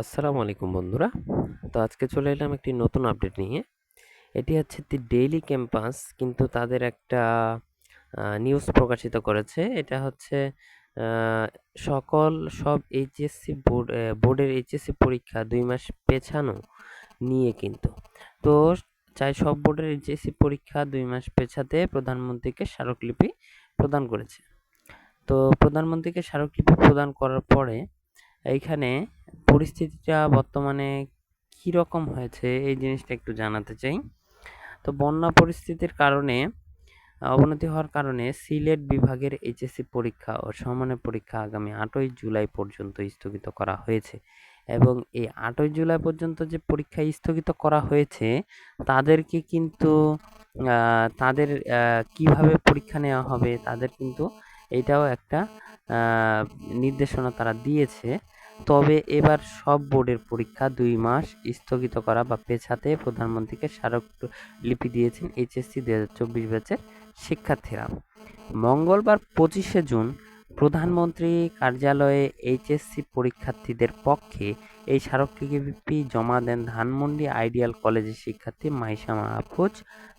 আসসালামু আলাইকুম বন্ধুরা। তো আজকে চলে এলাম একটি নতুন আপডেট নিয়ে। এটি হচ্ছে দি ডেইলি ক্যাম্পাস কিন্তু তাদের একটা নিউজ প্রকাশিত করেছে। এটা হচ্ছে আ সকল সব এইচএসসি বোর্ডের এইচএসসি পরীক্ষা ২ মাস পেছানো নিয়ে কিন্তু। তো চাই সব বোর্ডের এইচএসসি পরীক্ষা ২ মাস পেছাতে প্রধানমন্ত্রীকে স্মারকলিপি প্রদান করেছে। তো প্রধানমন্ত্রীকে স্মারকলিপি প্রদান করার পরে এইখানে পরিস্থিতিটা বর্তমানে কিরকম হয়েছে এই জিনিসটা একটু জানাতে চাই। তো বন্যা পরিস্থিতির কারণে অবনতি হওয়ার কারণে সিলেট বিভাগের এইচএসসি পরীক্ষা ও সমমানের পরীক্ষা আগামী ৮ই জুলাই পর্যন্ত স্থগিত করা হয়েছে এবং এই ৮ই জুলাই পর্যন্ত যে পরীক্ষা স্থগিত করা হয়েছে তাদেরকে কিন্তু তাদের কিভাবে পরীক্ষা নেওয়া হবে তাদের কিন্তু এইটাও একটা নির্দেশনা তারা দিয়েছে। তবে এবার সব বোর্ডের পরীক্ষা ২ মাস স্থগিত করা বা পেছাতে প্রধানমন্ত্রীকে স্মারকলিপি দিয়েছেন এইচএসসি ২০২৪ ব্যাচের শিক্ষার্থীরা। মঙ্গলবার ২৫শে জুন প্রধানমন্ত্রী কার্যালয়ে এইচএসসি পরীক্ষার্থীদের পক্ষে এই স্মারকলিপি জমা দেন ধানমন্ডি আইডিয়াল কলেজের শিক্ষার্থী মাইশা মাহফুজ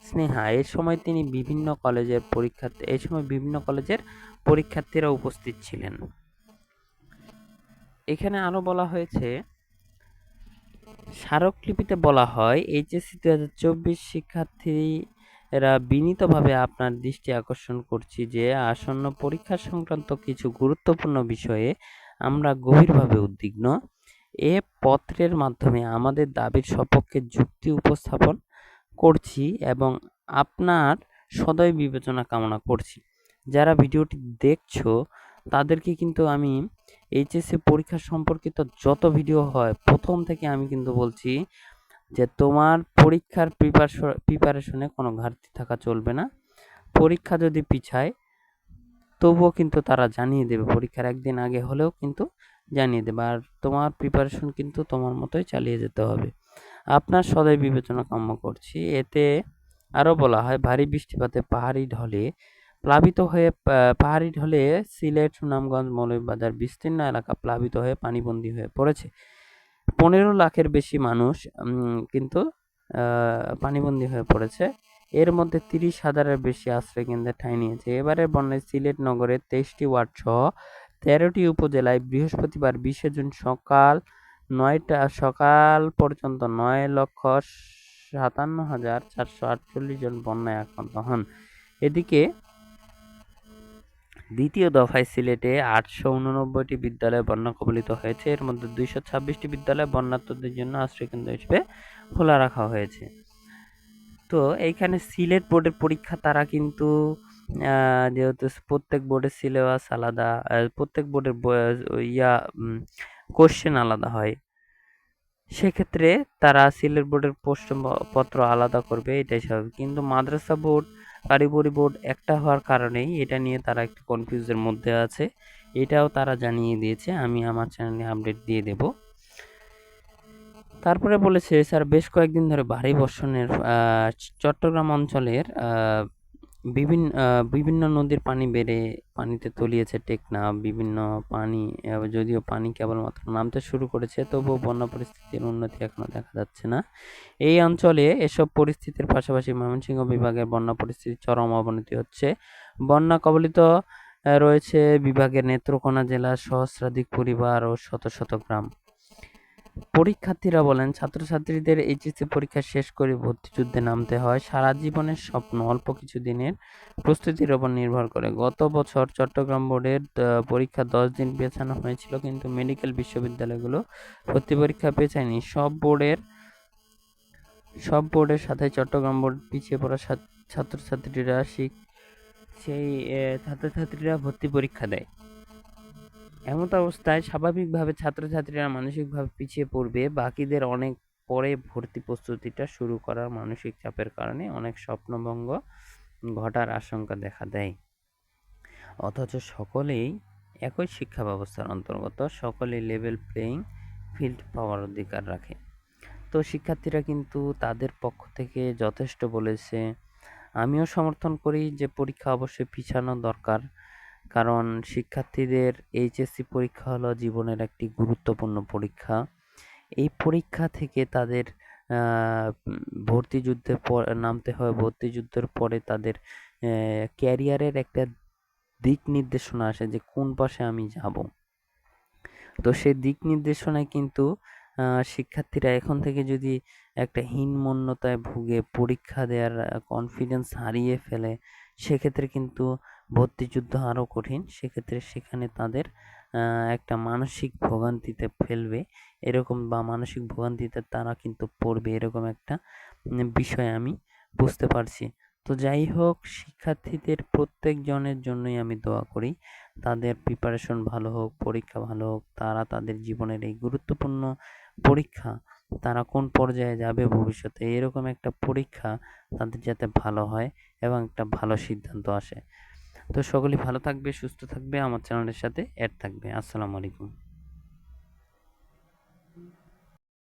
স্নেহা। এ সময় বিভিন্ন কলেজের পরীক্ষার্থীরা উপস্থিত ছিলেন। এখানে আরো বলা হয়েছে, স্মারকলিপিতে বলা হয়, এইচএসসি ২০২৪ শিক্ষার্থীরা বিনীতভাবে আপনার দৃষ্টি আকর্ষণ করছি যে আসন্ন পরীক্ষা সংক্রান্ত কিছু গুরুত্বপূর্ণ বিষয়ে আমরা গভীরভাবে উদ্বিগ্ন। এ পত্রের মাধ্যমে আমাদের দাবির সপক্ষে যুক্তি উপস্থাপন করছি এবং আপনার সদয় বিবেচনা কামনা করছি। যারা ভিডিওটি দেখছো তাদেরকে কিন্তু আমি এইচএসসি পরীক্ষা সম্পর্কিত যত ভিডিও হয় প্রথম থেকে আমি কিন্তু বলছি যে তোমার পরীক্ষার প্রিপারেশনে কোনো ঘাটতি থাকা চলবে না। পরীক্ষা যদি পিছায় তবুও কিন্তু তারা জানিয়ে দেবে, পরীক্ষার একদিন আগে হলেও কিন্তু জানিয়ে দেবে। আর তোমার প্রিপারেশন কিন্তু তোমার মতোই চালিয়ে যেতে হবে। আপনার সদয় বিবেচনা কাম্য করছি। এতে আরও বলা হয়, ভারী বৃষ্টিপাতে পাহাড়ি ঢলে সিলেট, সুনামগঞ্জ, মৌলভীবাজার বিস্তীর্ণ এলাকা প্লাবিত হয়ে পানিবন্দী হয়ে পড়েছে। ১৫ লাখের বেশি মানুষ কিন্তু পানিবন্দী হয়ে পড়েছে। এর মধ্যে ৩০,০০০-এর বেশি আশ্রয়কেন্দ্রে ঠাঁই নিয়েছে। এবারের বন্যায় সিলেট নগরের ২৩টি ওয়ার্ড সহ ১৩টি উপজেলায় বৃহস্পতিবার ২০শে জুন সকাল পর্যন্ত ৯,৫৭,৪৪৮ জন বন্যায় আক্রান্ত হন। এদিকে দ্বিতীয় দফায় সিলেটে ৮৮৯টি বিদ্যালয় বন্যা কবলিত হয়েছে। এর মধ্যে ২২৬টি বিদ্যালয় বন্যার্তদের জন্য আশ্রয়কেন্দ্র হিসেবে খোলা রাখা হয়েছে। তো এইখানে সিলেট বোর্ডের পরীক্ষা তারা কিন্তু যেহেতু প্রত্যেক বোর্ডের সিলেবাস আলাদা, প্রত্যেক বোর্ডের কোশ্চেন আলাদা হয়, সেক্ষেত্রে তারা সিলেট বোর্ডের প্রশ্নপত্র আলাদা করবে, এটাই স্বাভাবিক। কিন্তু মাদ্রাসা বোর্ড, কারিগরি বোর্ড একটা হওয়ার কারণেই এটা নিয়ে তারা একটু কনফিউজের মধ্যে আছে। এটাও তারা জানিয়ে দিয়েছে, আমি আমার চ্যানেলে আপডেট দিয়ে দেব। তারপরে বলেছে, স্যার বেশ কয়েকদিন ধরে ভারী বর্ষণের চট্টগ্রাম অঞ্চলের বিভিন্ন নদীর পানি বেড়ে পানিতে তলিয়েছে টেকনাফ। বিভিন্ন পানি, যদিও পানি কেবলমাত্র নামতে শুরু করেছে, তবুও বন্যা পরিস্থিতির উন্নতি এখনো দেখা যাচ্ছে না। এই অঞ্চলে এসব পরিস্থিতির পাশাপাশি ময়মনসিংহ বিভাগের বন্যা পরিস্থিতির চরম অবনতি হচ্ছে। বন্যা কবলিত রয়েছে বিভাগের নেত্রকোনা জেলার সহস্রাধিক পরিবার ও শত শত গ্রাম। পরীক্ষার্থীরা বলেন, ছাত্রছাত্রীদের এইচএসসি পরীক্ষা শেষ করে ভর্তিযুদ্ধে নামতে হয়। সারা জীবনের স্বপ্ন অল্প কিছু দিনের প্রস্তুতির ওপর নির্ভর করে। গত বছর চট্টগ্রাম বোর্ডের পরীক্ষা ১০ দিন পেছানো হয়েছিল, কিন্তু মেডিকেল বিশ্ববিদ্যালয়গুলো ভর্তি পরীক্ষা পেছায়নি। সব বোর্ডের সাথে চট্টগ্রাম বোর্ড পিছিয়ে পড়া ছাত্রছাত্রীরা ভর্তি পরীক্ষা দেয়। এমত অবস্থায় স্বাভাবিকভাবে ছাত্রছাত্রীরা মানসিকভাবে পিছিয়ে পড়বে। বাকিদের অনেক পরে ভর্তি প্রস্তুতিটা শুরু করার মানসিক চাপের কারণে অনেক স্বপ্নভঙ্গ ঘটার আশঙ্কা দেখা দেয়। অথচ সকলেই একই শিক্ষা ব্যবস্থার অন্তর্গত, সকলেই লেভেল প্লেয়িং ফিল্ড পাওয়ার অধিকার রাখে। তো শিক্ষার্থীরা কিন্তু তাদের পক্ষ থেকে যথেষ্ট বলেছে। আমিও সমর্থন করি যে পরীক্ষা অবশ্যই পিছানো দরকার, কারণ শিক্ষার্থীদের এইচএসসি পরীক্ষা হলো জীবনের একটি গুরুত্বপূর্ণ পরীক্ষা। এই পরীক্ষা থেকে তাদের ভর্তিযুদ্ধে নামতে হয়, ভর্তিযুদ্ধের পরে তাদের ক্যারিয়ারের একটা দিক নির্দেশনা আসে যে কোন পাশে আমি যাব। তো সেই দিক নির্দেশনায় কিন্তু শিক্ষার্থীরা এখন থেকে যদি একটা হীনমন্যতায় ভুগে পরীক্ষা দেওয়ার কনফিডেন্স হারিয়ে ফেলে, সেক্ষেত্রে কিন্তু ভর্তিযুদ্ধ আরও কঠিন। সেক্ষেত্রে সেখানে তাদের একটা মানসিক ভোগান্তিতে ফেলবে এরকম, বা মানসিক ভোগান্তিতে তারা কিন্তু পড়বে এরকম একটা বিষয় আমি বুঝতে পারছি। তো যাই হোক, শিক্ষার্থীদের প্রত্যেকজনের জন্যই আমি দোয়া করি তাদের প্রিপারেশন ভালো হোক, পরীক্ষা ভালো হোক, তারা তাদের জীবনের এই গুরুত্বপূর্ণ পরীক্ষা, তারা কোন পর্যায়ে যাবে ভবিষ্যতে, এরকম একটা পরীক্ষা তাদের যাতে ভালো হয় এবং একটা ভালো সিদ্ধান্ত আসে। তো সকলেই ভালো থাকবে, সুস্থ থাকবে, আমার চ্যানেলের সাথে অ্যাড থাকবে। আসসালামু আলাইকুম।